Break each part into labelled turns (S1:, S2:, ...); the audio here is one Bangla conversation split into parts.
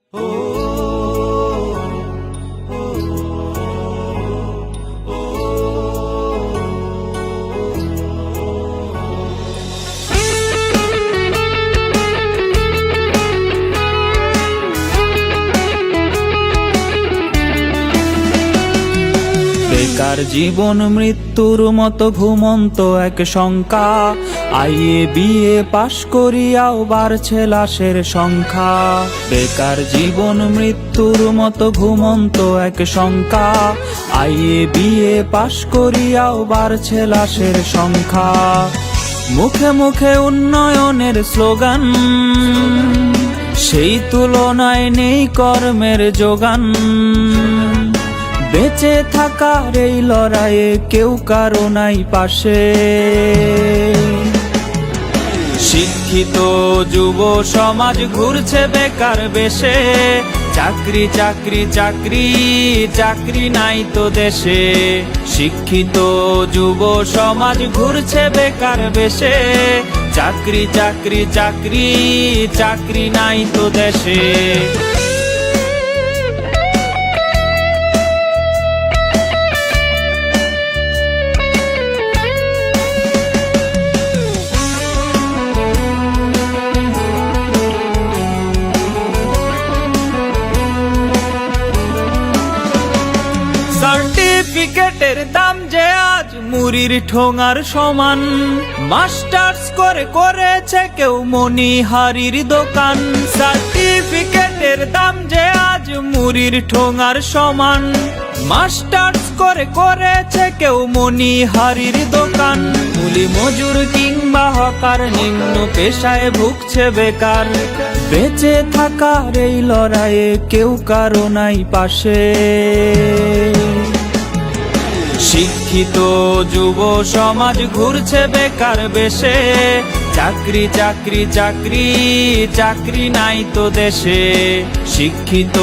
S1: বেকার জীবন মৃত্যুর মতো ঘুমন্ত এক শঙ্কা। আইএ বিএ পাশ করিয়াও বাড়ছে লাশের সংখ্যা। বেকার জীবন মৃত্যুর মতো ঘুমন্ত এক শঙ্কা। আইএ বিএ পাশ করিয়াও বাড়ছে লাশের সংখ্যা। মুখে মুখে উন্নয়নের স্লোগান, সেই তুলনায় নেই কর্মের যোগান। বেঁচে থাকার এই লড়াইয়ে কেউ কারো নাই পাশে। শিক্ষিত যুব সমাজ ঘুরছে বেকার বেশে। চাকরি চাকরি চাকরি চাকরি নাই তো দেশে। শিক্ষিত যুব সমাজ ঘুরছে বেকার বেশে। চাকরি চাকরি চাকরি চাকরি নাই তো দেশে। সার্টিফিকেটের দাম যে আজ মুড়ির ঠোঙার সমান। মাস্টার্স করে করেছে কেউ মনিহারির দোকান। সার্টিফিকেটের দাম যে আজ মুড়ির ঠোঙার সমান। মাস্টার্স করে করেছে কেউ মনিহারির দোকান। কুলি মজুর কিংবা হকার নিম্ন পেশায় ভুগছে বেকার। বেঁচে থাকার এই লড়াইয়ে কেউ কারো নাই পাশে। শিক্ষিত যুব সমাজ ঘুরছে বেকার বেশে। চাকরি চাকরি চাকরি চাকরি নাই তো দেশে। শিক্ষিত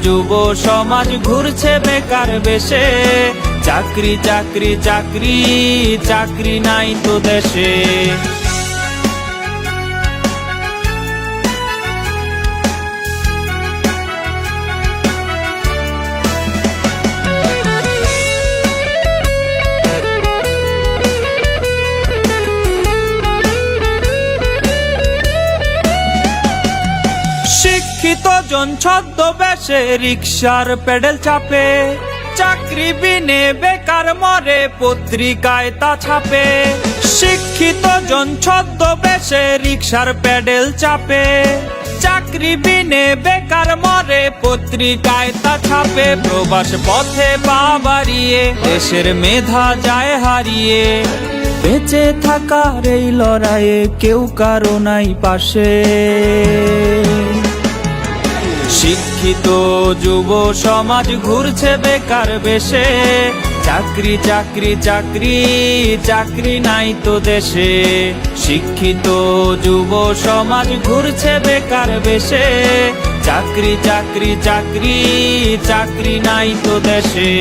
S1: যুব সমাজ ঘুরছে বেকার বেশে। চাকরি চাকরি চাকরি চাকরি নাই তো দেশে। শিক্ষিত জন ছদ্মবেশে রিকশার পেডেল চাপে। চাকরি বিনে বেকার মরে পত্রিকায় তা ছাপে। শিক্ষিত জন ছদ্মবেশে রিকশার পেডেল চাপে। চাকরি বিনে বেকার মরে পত্রিকায় তা ছাপে। প্রবাস পথে পা বাড়িয়ে দেশের মেধা যায় হারিয়ে। বেঁচে থাকার এই লড়াইয়ে কেউ কারো নাই পাশে। শিক্ষিত যুব সমাজ ঘুরছে বেকার বেশে। চাকরি চাকরি চাকরি চাকরি নাই তো দেশে। শিক্ষিত যুব সমাজ ঘুরছে বেকার বেশে। চাকরি চাকরি চাকরি চাকরি নাই তো দেশে।